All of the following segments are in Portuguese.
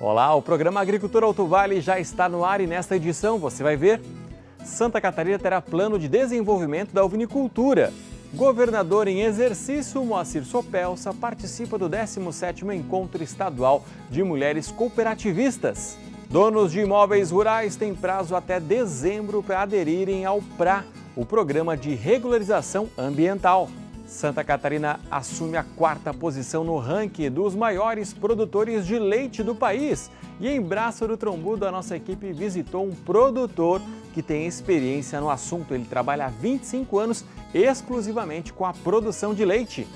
Olá, o programa Agricultura Alto Vale já está no ar e nesta edição você vai ver: Santa Catarina terá plano de desenvolvimento da ovinicultura. Governador em exercício, Moacir Sopelsa, participa do 17º Encontro Estadual de Mulheres Cooperativistas. Donos de imóveis rurais têm prazo até dezembro para aderirem ao PRA, o Programa de Regularização Ambiental. Santa Catarina assume a 4ª posição no ranking dos maiores produtores de leite do país. E em Braço do Trombudo, a nossa equipe visitou um produtor que tem experiência no assunto. Ele trabalha há 25 anos exclusivamente com a produção de leite.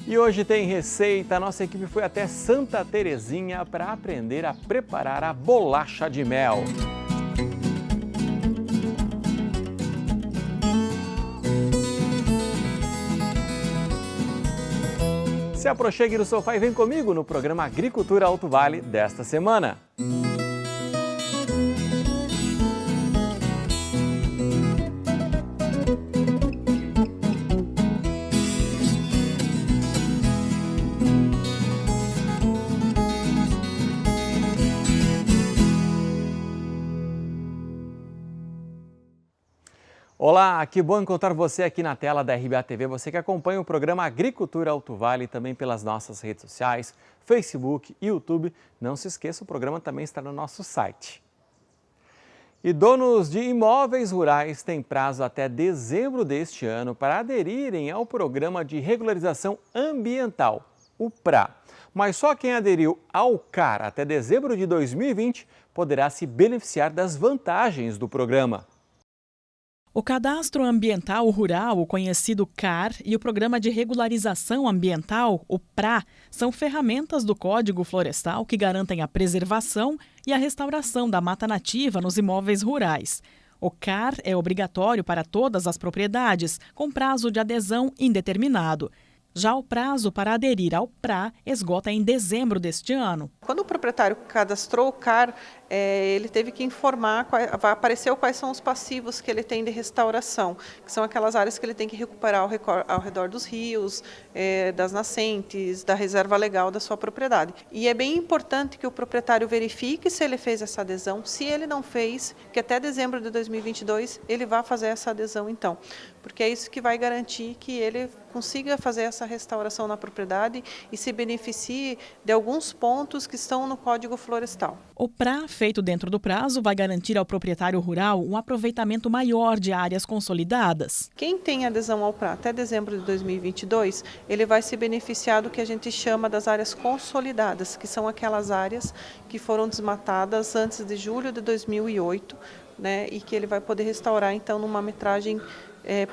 E hoje tem receita. A nossa equipe foi até Santa Terezinha para aprender a preparar a bolacha de mel. Se aproxime no sofá e vem comigo no programa Agricultura Alto Vale desta semana. Olá, que bom encontrar você aqui na tela da RBA TV, você que acompanha o programa Agricultura Alto Vale também pelas nossas redes sociais, Facebook e YouTube. Não se esqueça, o programa também está no nosso site. E donos de imóveis rurais têm prazo até dezembro deste ano para aderirem ao Programa de Regularização Ambiental, o PRA. Mas só quem aderiu ao CAR até dezembro de 2020 poderá se beneficiar das vantagens do programa. O Cadastro Ambiental Rural, o conhecido CAR, e o Programa de Regularização Ambiental, o PRA, são ferramentas do Código Florestal que garantem a preservação e a restauração da mata nativa nos imóveis rurais. O CAR é obrigatório para todas as propriedades, com prazo de adesão indeterminado. Já o prazo para aderir ao PRA esgota em dezembro deste ano. Quando o proprietário cadastrou o CAR, ele teve que informar, apareceu quais são os passivos que ele tem de restauração, que são aquelas áreas que ele tem que recuperar ao redor dos rios, das nascentes, da reserva legal da sua propriedade. E é bem importante que o proprietário verifique se ele fez essa adesão. Se ele não fez, que até dezembro de 2022 ele vai fazer essa adesão então, porque é isso que vai garantir que ele consiga fazer essa restauração na propriedade e se beneficie de alguns pontos que estão no Código Florestal. O PRA, feito dentro do prazo, vai garantir ao proprietário rural um aproveitamento maior de áreas consolidadas. Quem tem adesão ao PRA até dezembro de 2022, ele vai se beneficiar do que a gente chama das áreas consolidadas, que são aquelas áreas que foram desmatadas antes de julho de 2008, né, e que ele vai poder restaurar então numa metragem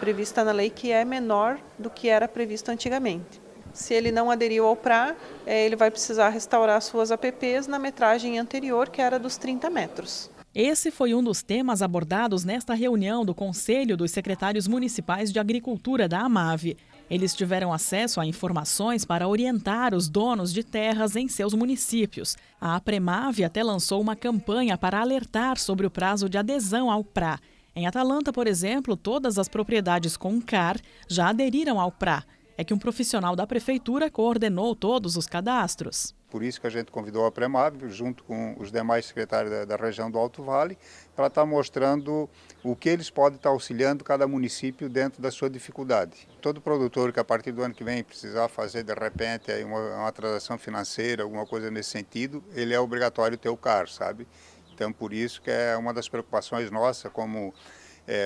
prevista na lei que é menor do que era previsto antigamente. Se ele não aderiu ao PRA, ele vai precisar restaurar suas APPs na metragem anterior, que era dos 30 metros. Esse foi um dos temas abordados nesta reunião do Conselho dos Secretários Municipais de Agricultura da AMAV. Eles tiveram acesso a informações para orientar os donos de terras em seus municípios. A APREMAV até lançou uma campanha para alertar sobre o prazo de adesão ao PRA. Em Atalanta, por exemplo, todas as propriedades com CAR já aderiram ao PRA. É que um profissional da prefeitura coordenou todos os cadastros. Por isso que a gente convidou a APREMAV, junto com os demais secretários da região do Alto Vale, para estar mostrando o que eles podem estar auxiliando cada município dentro da sua dificuldade. Todo produtor que a partir do ano que vem precisar fazer de repente uma transação financeira, alguma coisa nesse sentido, ele é obrigatório ter o CAR, sabe? Então por isso que é uma das preocupações nossa como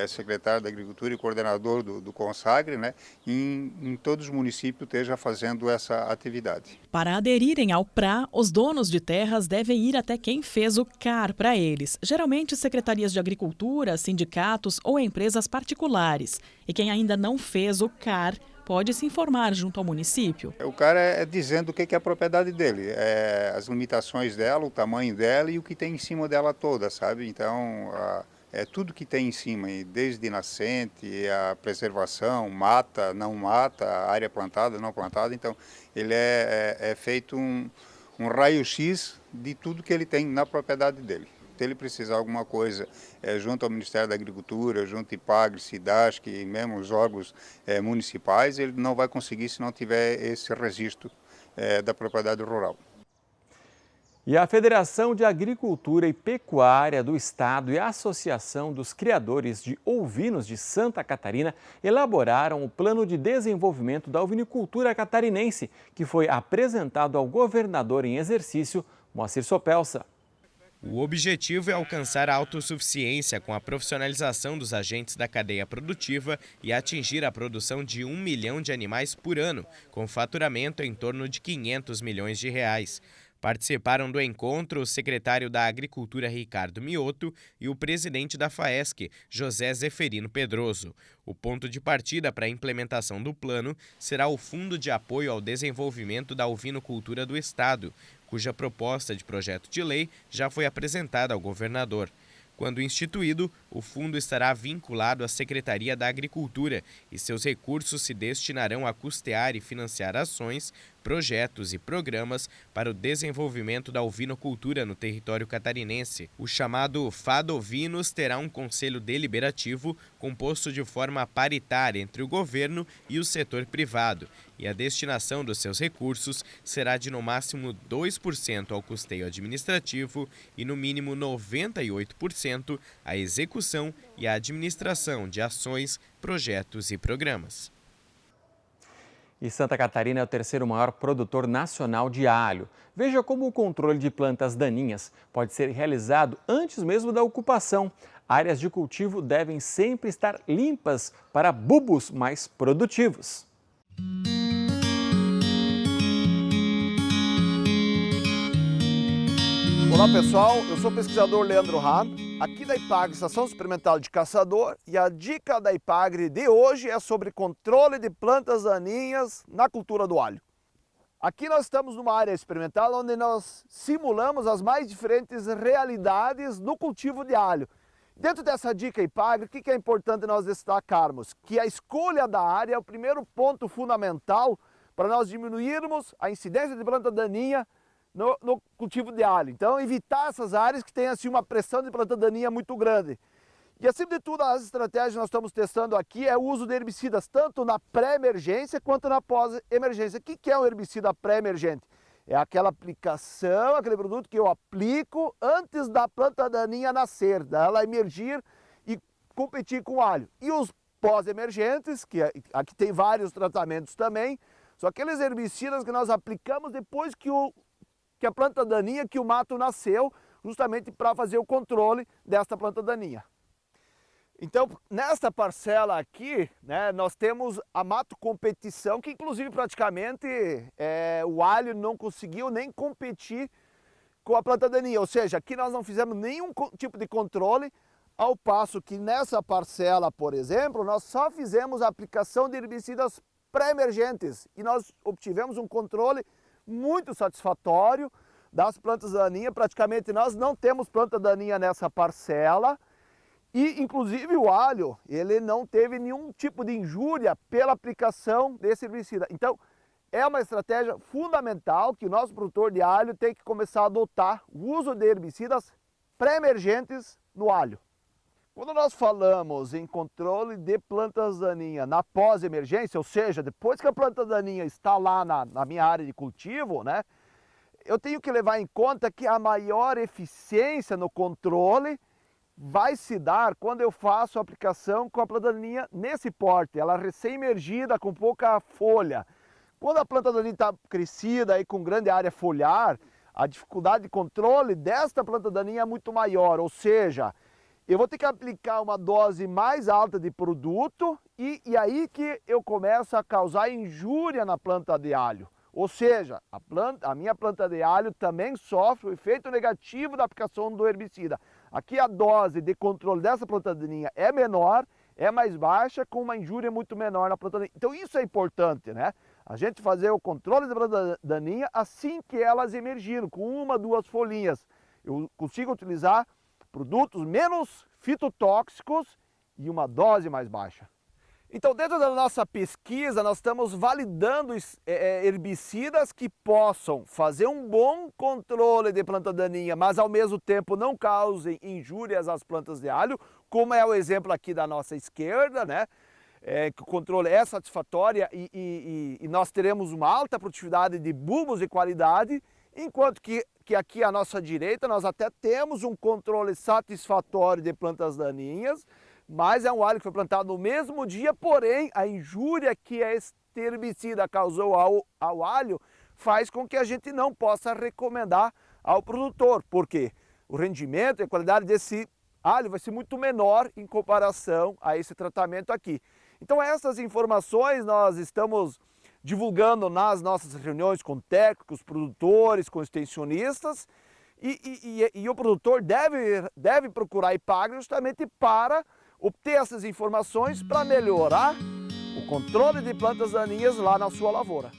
secretário da Agricultura e coordenador do Consagre, né, em todos os municípios esteja fazendo essa atividade. Para aderirem ao PRA, os donos de terras devem ir até quem fez o CAR para eles, geralmente secretarias de agricultura, sindicatos ou empresas particulares. E quem ainda não fez o CAR pode se informar junto ao município. O CAR é dizendo o que é a propriedade dele, as limitações dela, o tamanho dela e o que tem em cima dela toda, sabe? Então, tudo que tem em cima, desde nascente, a preservação, mata, não mata, área plantada, não plantada. Então, ele é feito um raio-x de tudo que ele tem na propriedade dele. Se ele precisar de alguma coisa junto ao Ministério da Agricultura, junto ao IPAGRE, SIDASC e mesmo os órgãos municipais, ele não vai conseguir se não tiver esse registro da propriedade rural. E a Federação de Agricultura e Pecuária do Estado e a Associação dos Criadores de Ovinos de Santa Catarina elaboraram o Plano de Desenvolvimento da Ovinicultura Catarinense, que foi apresentado ao governador em exercício, Moacir Sopelsa. O objetivo é alcançar a autossuficiência com a profissionalização dos agentes da cadeia produtiva e atingir a produção de 1 milhão de animais por ano, com faturamento em torno de 500 milhões de reais. Participaram do encontro o secretário da Agricultura, Ricardo Mioto, e o presidente da FAESC, José Zeferino Pedroso. O ponto de partida para a implementação do plano será o Fundo de Apoio ao Desenvolvimento da Ovinocultura do Estado, cuja proposta de projeto de lei já foi apresentada ao governador. Quando instituído, o fundo estará vinculado à Secretaria da Agricultura e seus recursos se destinarão a custear e financiar ações, projetos e programas para o desenvolvimento da ovinocultura no território catarinense. O chamado FADOvinos terá um conselho deliberativo composto de forma paritária entre o governo e o setor privado, e a destinação dos seus recursos será de no máximo 2% ao custeio administrativo e no mínimo 98% à execução e à administração de ações, projetos e programas. E Santa Catarina é o terceiro maior produtor nacional de alho. Veja como o controle de plantas daninhas pode ser realizado antes mesmo da ocupação. Áreas de cultivo devem sempre estar limpas para bulbos mais produtivos. Olá pessoal, eu sou o pesquisador Leandro Hahn, aqui da IPAGRE, Estação Experimental de Caçador, e a dica da IPAGRE de hoje é sobre controle de plantas daninhas na cultura do alho. Aqui nós estamos numa área experimental onde nós simulamos as mais diferentes realidades do cultivo de alho. Dentro dessa dica IPAGRE, o que é importante nós destacarmos? Que a escolha da área é o primeiro ponto fundamental para nós diminuirmos a incidência de planta daninha no cultivo de alho. Então, evitar essas áreas que têm assim, uma pressão de planta daninha muito grande. E, acima de tudo, as estratégias que nós estamos testando aqui é o uso de herbicidas, tanto na pré-emergência quanto na pós-emergência. O que é um herbicida pré-emergente? É aquela aplicação, aquele produto que eu aplico antes da planta daninha nascer, dela emergir e competir com o alho. E os pós-emergentes, que aqui tem vários tratamentos também, são aqueles herbicidas que nós aplicamos depois que a planta daninha, que o mato nasceu, justamente para fazer o controle desta planta daninha. Então, nesta parcela aqui, né, nós temos a mato competição, que inclusive praticamente o alho não conseguiu nem competir com a planta daninha. Ou seja, aqui nós não fizemos nenhum tipo de controle, ao passo que nessa parcela, por exemplo, nós só fizemos a aplicação de herbicidas pré-emergentes e nós obtivemos um controle muito satisfatório das plantas daninhas. Praticamente nós não temos planta daninha nessa parcela e inclusive o alho, ele não teve nenhum tipo de injúria pela aplicação desse herbicida. Então é uma estratégia fundamental que o nosso produtor de alho tem que começar a adotar o uso de herbicidas pré-emergentes no alho. Quando nós falamos em controle de plantas daninhas na pós-emergência, ou seja, depois que a planta daninha está lá na minha área de cultivo, né, eu tenho que levar em conta que a maior eficiência no controle vai se dar quando eu faço a aplicação com a planta daninha nesse porte, ela recém-emergida, com pouca folha. Quando a planta daninha está crescida e com grande área foliar, a dificuldade de controle desta planta daninha é muito maior, ou seja, eu vou ter que aplicar uma dose mais alta de produto e aí que eu começo a causar injúria na planta de alho. Ou seja, a minha planta de alho também sofre o efeito negativo da aplicação do herbicida. Aqui a dose de controle dessa planta daninha é menor, é mais baixa, com uma injúria muito menor na planta daninha. Então isso é importante, né? A gente fazer o controle da planta daninha assim que elas emergiram, com uma, duas folhinhas. Eu consigo utilizar produtos menos fitotóxicos e uma dose mais baixa. Então, dentro da nossa pesquisa, nós estamos validando herbicidas que possam fazer um bom controle de planta daninha, mas ao mesmo tempo não causem injúrias às plantas de alho, como é o exemplo aqui da nossa esquerda, né? Que o controle é satisfatório e nós teremos uma alta produtividade de bulbos de qualidade, enquanto que que aqui à nossa direita nós até temos um controle satisfatório de plantas daninhas, mas é um alho que foi plantado no mesmo dia, porém a injúria que este herbicida causou ao alho faz com que a gente não possa recomendar ao produtor, porque o rendimento e a qualidade desse alho vai ser muito menor em comparação a esse tratamento aqui. Então essas informações nós estamos divulgando nas nossas reuniões com técnicos, produtores, com extensionistas, e o produtor deve procurar a Ipagre justamente para obter essas informações para melhorar o controle de plantas daninhas lá na sua lavoura.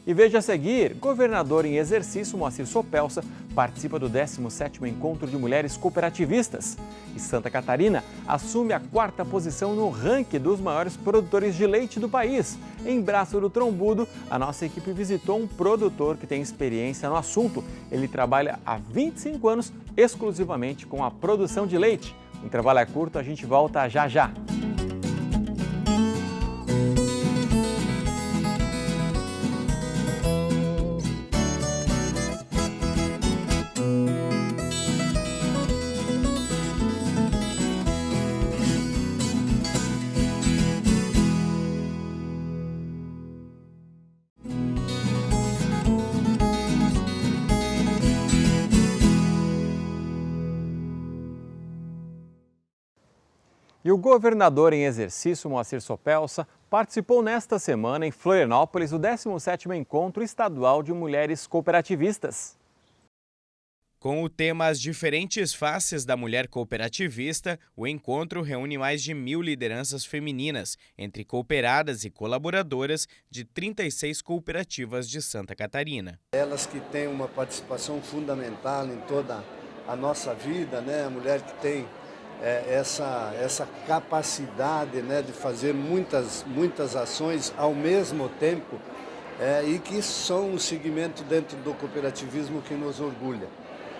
E veja a seguir, governador em exercício Moacir Sopelsa participa do 17º Encontro de Mulheres Cooperativistas. E Santa Catarina assume a 4ª posição no ranking dos maiores produtores de leite do país. Em Braço do Trombudo, a nossa equipe visitou um produtor que tem experiência no assunto. Ele trabalha há 25 anos exclusivamente com a produção de leite. O intervalo é curto, a gente volta já já. E o governador em exercício, Moacir Sopelsa, participou nesta semana em Florianópolis do 17º Encontro Estadual de Mulheres Cooperativistas. Com o tema As Diferentes Faces da Mulher Cooperativista, o encontro reúne mais de 1.000 lideranças femininas, entre cooperadas e colaboradoras de 36 cooperativas de Santa Catarina. Elas que têm uma participação fundamental em toda a nossa vida, né? A mulher que tem essa capacidade, né, de fazer muitas ações ao mesmo tempo e que são um segmento dentro do cooperativismo que nos orgulha.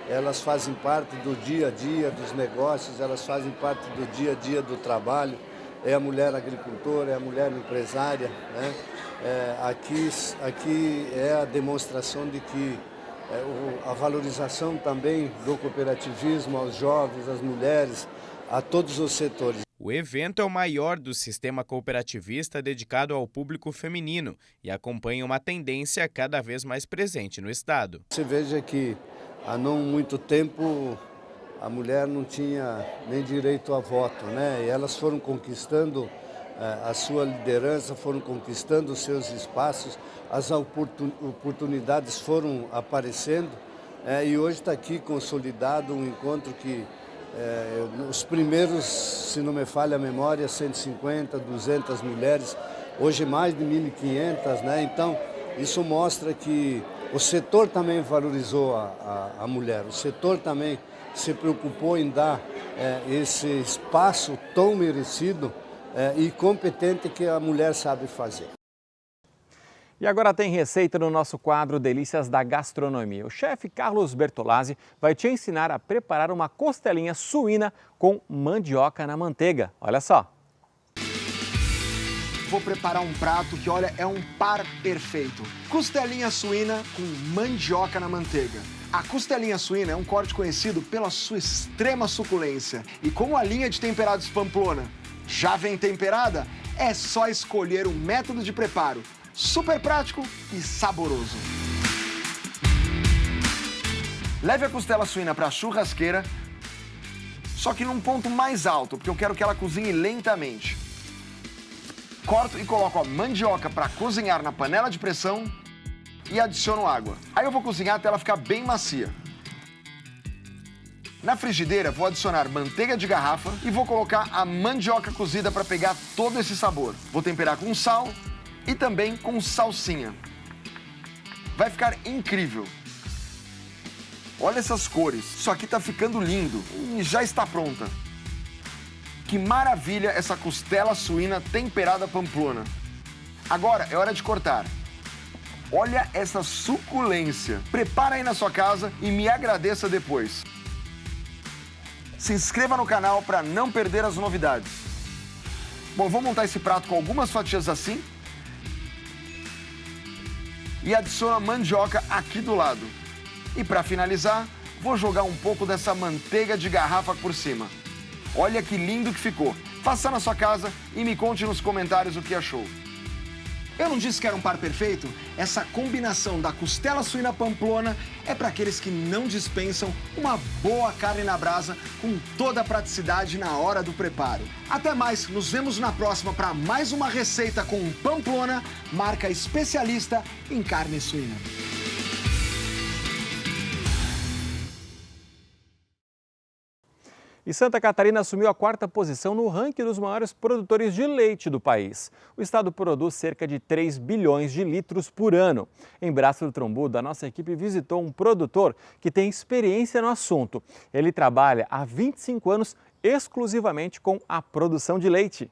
Elas fazem parte do dia a dia dos negócios, elas fazem parte do dia a dia do trabalho. É a mulher agricultora, é a mulher empresária, né? Aqui é a demonstração de que a valorização também do cooperativismo aos jovens, às mulheres, a todos os setores. O evento é o maior do sistema cooperativista dedicado ao público feminino e acompanha uma tendência cada vez mais presente no estado. Você veja que há não muito tempo a mulher não tinha nem direito a voto, né? E elas foram conquistando a sua liderança, foram conquistando os seus espaços, as oportunidades foram aparecendo e hoje está aqui consolidado um encontro que os primeiros, se não me falha a memória, 150, 200 mulheres, hoje mais de 1.500, né? Então isso mostra que o setor também valorizou a mulher, o setor também se preocupou em dar esse espaço tão merecido e competente que a mulher sabe fazer. E agora tem receita no nosso quadro Delícias da Gastronomia. O chefe Carlos Bertolazzi vai te ensinar a preparar uma costelinha suína com mandioca na manteiga. Olha só. Vou preparar um prato que, olha, é um par perfeito. Costelinha suína com mandioca na manteiga. A costelinha suína é um corte conhecido pela sua extrema suculência. E como a linha de temperados Pamplona já vem temperada, é só escolher um método de preparo super prático e saboroso. Leve a costela suína para a churrasqueira, só que num ponto mais alto, porque eu quero que ela cozinhe lentamente. Corto e coloco a mandioca para cozinhar na panela de pressão e adiciono água. Aí eu vou cozinhar até ela ficar bem macia. Na frigideira, vou adicionar manteiga de garrafa e vou colocar a mandioca cozida para pegar todo esse sabor. Vou temperar com sal e também com salsinha. Vai ficar incrível. Olha essas cores, isso aqui tá ficando lindo e já está pronta. Que maravilha essa costela suína temperada Pamplona. Agora é hora de cortar. Olha essa suculência. Prepara aí na sua casa e me agradeça depois. Se inscreva no canal para não perder as novidades. Bom, vou montar esse prato com algumas fatias assim e adiciono a mandioca aqui do lado. E para finalizar, vou jogar um pouco dessa manteiga de garrafa por cima. Olha que lindo que ficou. Faça na sua casa e me conte nos comentários o que achou. Eu não disse que era um par perfeito? Essa combinação da costela suína pamplona é para aqueles que não dispensam uma boa carne na brasa com toda a praticidade na hora do preparo. Até mais, nos vemos na próxima para mais uma receita com Pamplona, marca especialista em carne suína. E Santa Catarina assumiu a 4ª posição no ranking dos maiores produtores de leite do país. O estado produz cerca de 3 bilhões de litros por ano. Em Braço do Trombudo, a nossa equipe visitou um produtor que tem experiência no assunto. Ele trabalha há 25 anos exclusivamente com a produção de leite.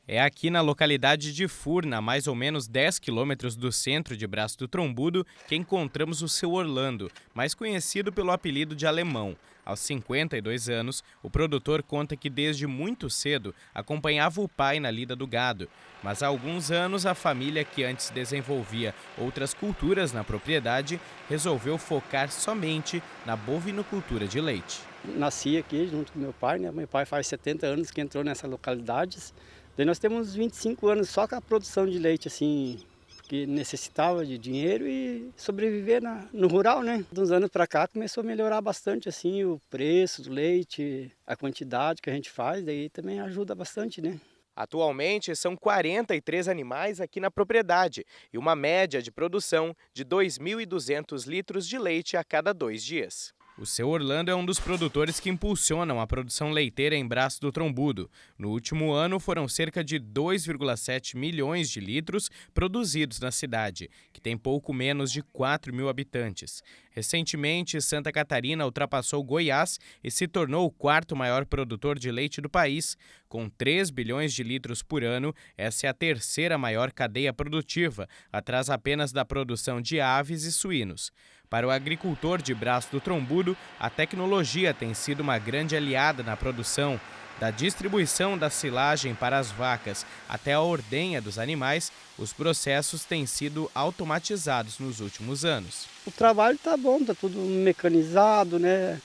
É aqui na localidade de Furna, a mais ou menos 10 quilômetros do centro de Braço do Trombudo, que encontramos o seu Orlando, mais conhecido pelo apelido de Alemão. Aos 52 anos, o produtor conta que desde muito cedo acompanhava o pai na lida do gado. Mas há alguns anos, a família, que antes desenvolvia outras culturas na propriedade, resolveu focar somente na bovinocultura de leite. Nasci aqui junto com meu pai, né? Meu pai faz 70 anos que entrou nessas localidades. Daí nós temos 25 anos só com a produção de leite, assim, porque necessitava de dinheiro e sobreviver no rural, né? De uns anos para cá começou a melhorar bastante, assim, o preço do leite, a quantidade que a gente faz, daí também ajuda bastante, né? Atualmente, são 43 animais aqui na propriedade e uma média de produção de 2.200 litros de leite a cada 2 dias. O seu Orlando é um dos produtores que impulsionam a produção leiteira em Braço do Trombudo. No último ano, foram cerca de 2,7 milhões de litros produzidos na cidade, que tem pouco menos de 4 mil habitantes. Recentemente, Santa Catarina ultrapassou Goiás e se tornou o 4º maior produtor de leite do país. Com 3 bilhões de litros por ano, essa é a 3ª maior cadeia produtiva, atrás apenas da produção de aves e suínos. Para o agricultor de Braço do Trombudo, a tecnologia tem sido uma grande aliada na produção. Da distribuição da silagem para as vacas até a ordenha dos animais, os processos têm sido automatizados nos últimos anos. O trabalho está bom, está tudo mecanizado, né?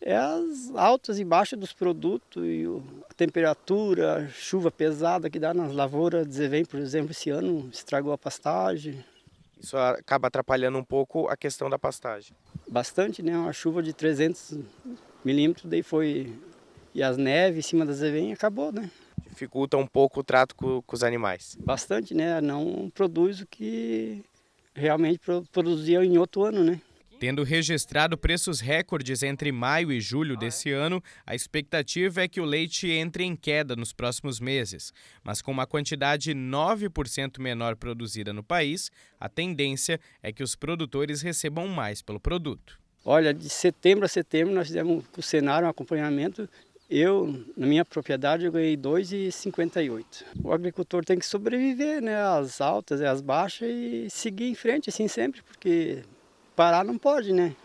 É as altas e baixas dos produtos, e a temperatura, a chuva pesada que dá nas lavouras. Zevém, por exemplo, esse ano estragou a pastagem. Isso acaba atrapalhando um pouco a questão da pastagem. Bastante, né? Uma chuva de 300 milímetros, daí foi... E as neves em cima das zevém acabou, né? Dificulta um pouco o trato com os animais. Bastante, né? Não produz o que realmente produzia em outro ano, né? Tendo registrado preços recordes entre maio e julho desse ano, a expectativa é que o leite entre em queda nos próximos meses. Mas com uma quantidade 9% menor produzida no país, a tendência é que os produtores recebam mais pelo produto. Olha, de setembro a setembro nós fizemos com o Senar um acompanhamento. Na minha propriedade, eu ganhei 2,58. O agricultor tem que sobreviver, né? Às altas e às baixas e seguir em frente assim sempre, porque parar não pode, né?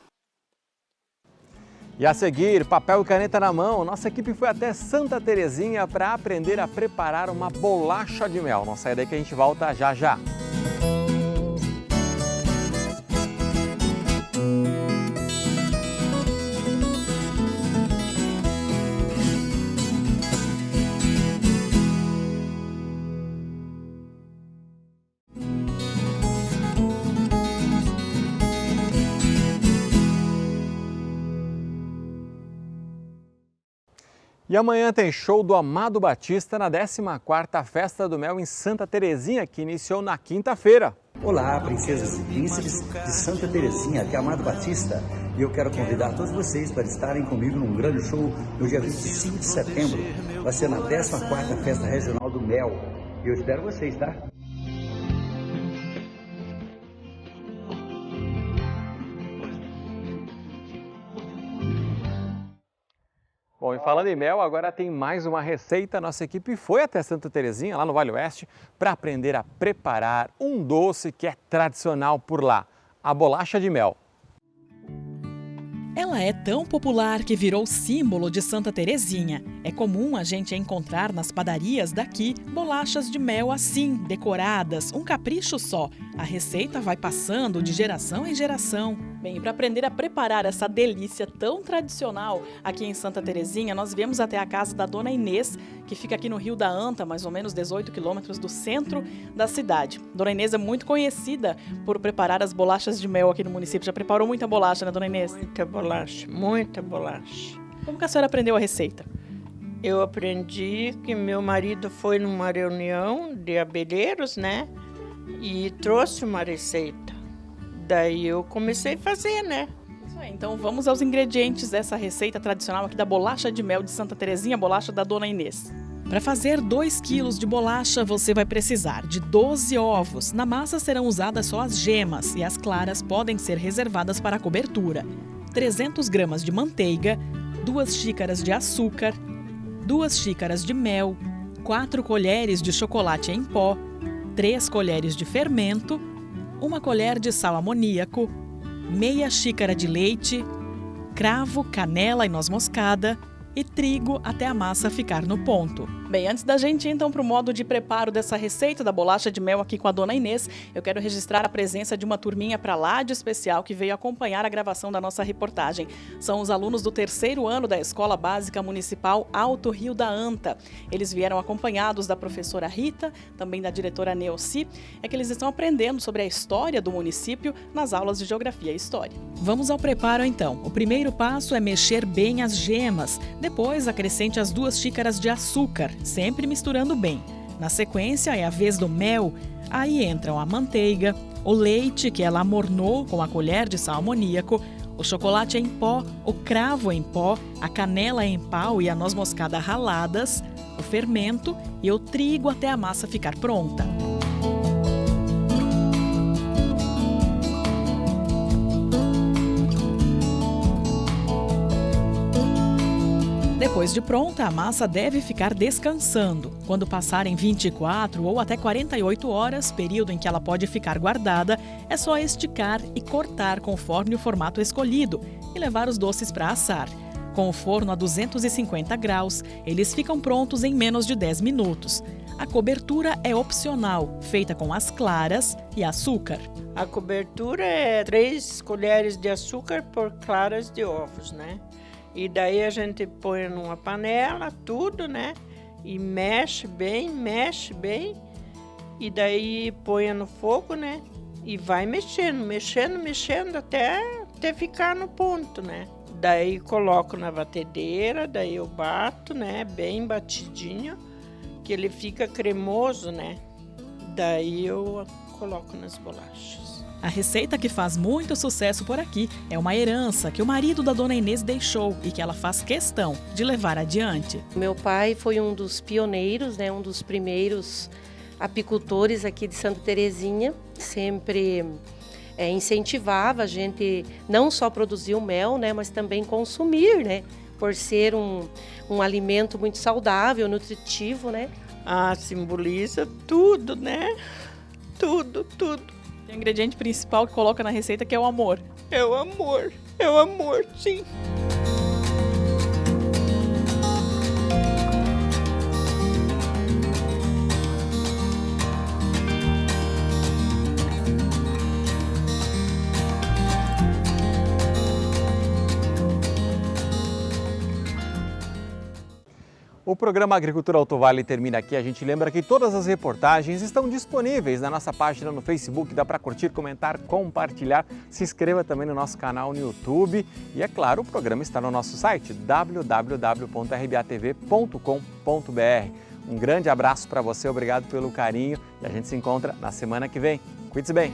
E a seguir, papel e caneta na mão, nossa equipe foi até Santa Terezinha para aprender a preparar uma bolacha de mel. Não sai daí que a gente volta já já. E amanhã tem show do Amado Batista na 14ª Festa do Mel em Santa Terezinha, que iniciou na quinta-feira. Olá, princesas e príncipes de Santa Terezinha, aqui é Amado Batista. E eu quero convidar todos vocês para estarem comigo num grande show no dia 25 de setembro. Vai ser na 14ª Festa Regional do Mel. E eu espero vocês, tá? Bom, e falando em mel, agora tem mais uma receita. Nossa equipe foi até Santa Terezinha, lá no Vale Oeste, para aprender a preparar um doce que é tradicional por lá, a bolacha de mel. Ela é tão popular que virou símbolo de Santa Terezinha. É comum a gente encontrar nas padarias daqui bolachas de mel assim, decoradas, um capricho só. A receita vai passando de geração em geração. Bem, e para aprender a preparar essa delícia tão tradicional aqui em Santa Terezinha, nós viemos até a casa da Dona Inês, que fica aqui no Rio da Anta, mais ou menos 18 quilômetros do centro da cidade. Dona Inês é muito conhecida por preparar as bolachas de mel aqui no município. Já preparou muita bolacha, né, Dona Inês? Muita bolacha, muita bolacha. Como que a senhora aprendeu a receita? Eu aprendi que meu marido foi numa reunião de abelheiros, né? E trouxe uma receita. Daí eu comecei a fazer, né? Isso aí, então vamos aos ingredientes dessa receita tradicional aqui da bolacha de mel de Santa Terezinha, bolacha da Dona Inês. Para fazer 2 quilos de bolacha, você vai precisar de 12 ovos. Na massa serão usadas só as gemas e as claras podem ser reservadas para a cobertura. 300 gramas de manteiga, 2 xícaras de açúcar, 2 xícaras de mel, 4 colheres de chocolate em pó, 3 colheres de fermento, 1 colher de sal amoníaco, meia xícara de leite, cravo, canela e noz moscada e trigo até a massa ficar no ponto. Bem, antes da gente ir então para o modo de preparo dessa receita da bolacha de mel aqui com a Dona Inês, eu quero registrar a presença de uma turminha para lá de especial que veio acompanhar a gravação da nossa reportagem. São os alunos do 3º ano da Escola Básica Municipal Alto Rio da Anta. Eles vieram acompanhados da professora Rita, também da diretora Neuci. É que eles estão aprendendo sobre a história do município nas aulas de Geografia e História. Vamos ao preparo então. O primeiro passo é mexer bem as gemas. Depois acrescente as 2 xícaras de açúcar, sempre misturando bem. Na sequência é a vez do mel. Aí entram a manteiga, o leite que ela amornou com a colher de sal amoníaco, o chocolate em pó, o cravo em pó, a canela em pau e a noz moscada raladas, o fermento e o trigo até a massa ficar pronta. Depois de pronta, a massa deve ficar descansando. Quando passarem 24 ou até 48 horas, período em que ela pode ficar guardada, é só esticar e cortar conforme o formato escolhido e levar os doces para assar. Com o forno a 250 graus, eles ficam prontos em menos de 10 minutos. A cobertura é opcional, feita com as claras e açúcar. A cobertura é 3 colheres de açúcar por claras de ovos, né? E daí a gente põe numa panela tudo, né? E mexe bem, e daí põe no fogo, né? E vai mexendo até ficar no ponto, né? Daí coloco na batedeira, daí eu bato, né? Bem batidinho, que ele fica cremoso, né? Daí eu coloco nas bolachas. A receita que faz muito sucesso por aqui é uma herança que o marido da Dona Inês deixou e que ela faz questão de levar adiante. Meu pai foi um dos pioneiros, né, um dos primeiros apicultores aqui de Santa Terezinha. Sempre incentivava a gente não só produzir o mel, né, mas também consumir, né, por ser um alimento muito saudável, nutritivo, né. Ah, simboliza tudo, né? Tudo. O ingrediente principal que coloca na receita que é o amor. É o amor, sim. O programa Agricultura Alto Vale termina aqui. A gente lembra que todas as reportagens estão disponíveis na nossa página no Facebook. Dá para curtir, comentar, compartilhar. Se inscreva também no nosso canal no YouTube. E, é claro, o programa está no nosso site www.rbatv.com.br. Um grande abraço para você, obrigado pelo carinho e a gente se encontra na semana que vem. Cuide-se bem!